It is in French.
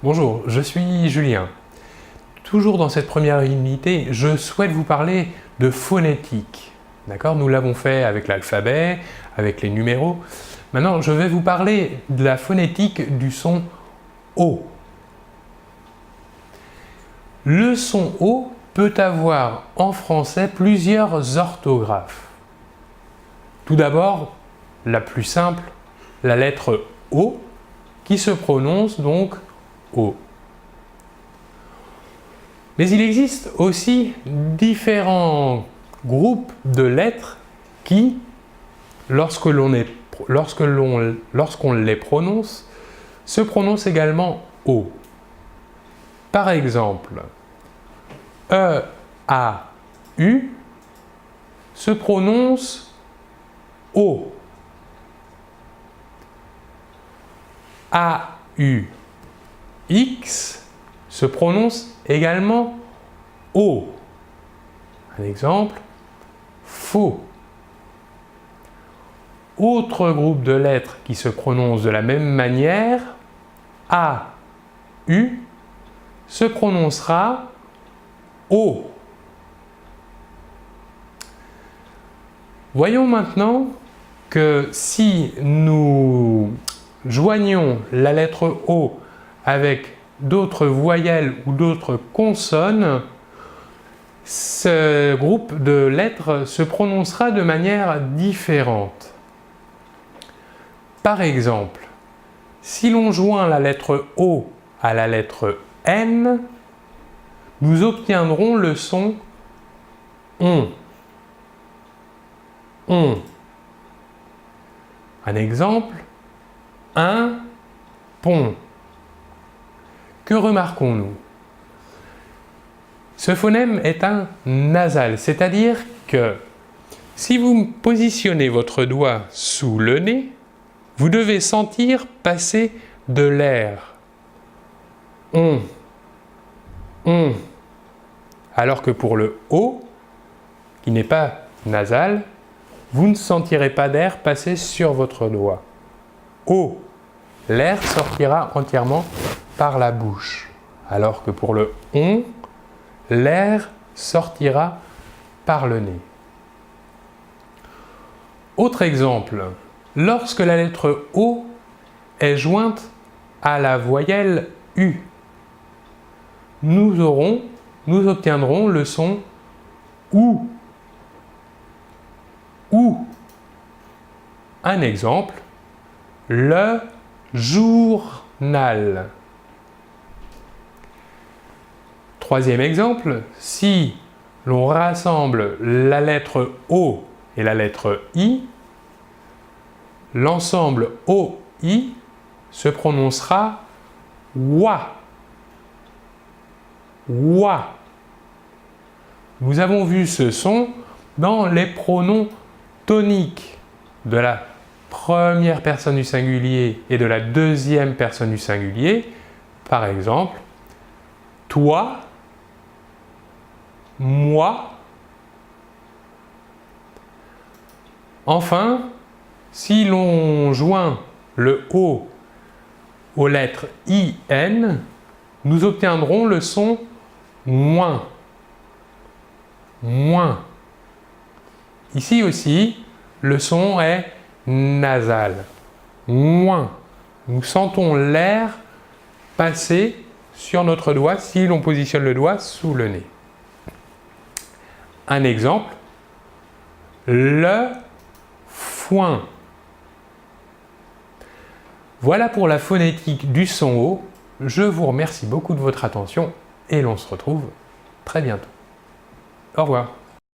Bonjour, je suis Julien. Toujours dans cette première unité, je souhaite vous parler de phonétique. D'accord? Nous l'avons fait avec l'alphabet, avec les numéros. Maintenant, je vais vous parler de la phonétique du son O. Le son O peut avoir en français plusieurs orthographes. Tout d'abord, la plus simple, la lettre O, qui se prononce donc O. Mais il existe aussi différents groupes de lettres qui, lorsqu'on les prononce, se prononcent également O. Par exemple, E, A, U se prononce O. A, U, X se prononce également O. Un exemple, faux. Autre groupe de lettres qui se prononcent de la même manière, A, U, se prononcera O. Voyons maintenant que si nous joignons la lettre O avec d'autres voyelles ou d'autres consonnes, ce groupe de lettres se prononcera de manière différente. Par exemple, si l'on joint la lettre O à la lettre N, nous obtiendrons le son ON. ON. Un exemple, un pont. Que remarquons-nous? Ce phonème est un nasal, c'est-à-dire que si vous positionnez votre doigt sous le nez, vous devez sentir passer de l'air. On. Alors que pour le O, qui n'est pas nasal, vous ne sentirez pas d'air passer sur votre doigt. O. L'air sortira entièrement par la bouche. Alors que pour le ON, l'air sortira par le nez. Autre exemple, lorsque la lettre O est jointe à la voyelle U, nous obtiendrons le son OU. OU. Un exemple, le journal. Troisième exemple, si l'on rassemble la lettre O et la lettre I, l'ensemble OI se prononcera OUA. OUA. Nous avons vu ce son dans les pronoms toniques de la première personne du singulier et de la deuxième personne du singulier. Par exemple, toi, moi. Enfin, si l'on joint le O aux lettres IN, nous obtiendrons le son moins. Moins. Ici aussi, le son est nasal. Moins. Nous sentons l'air passer sur notre doigt si l'on positionne le doigt sous le nez. Un exemple, le foin. Voilà pour la phonétique du son O. Je vous remercie beaucoup de votre attention et l'on se retrouve très bientôt. Au revoir.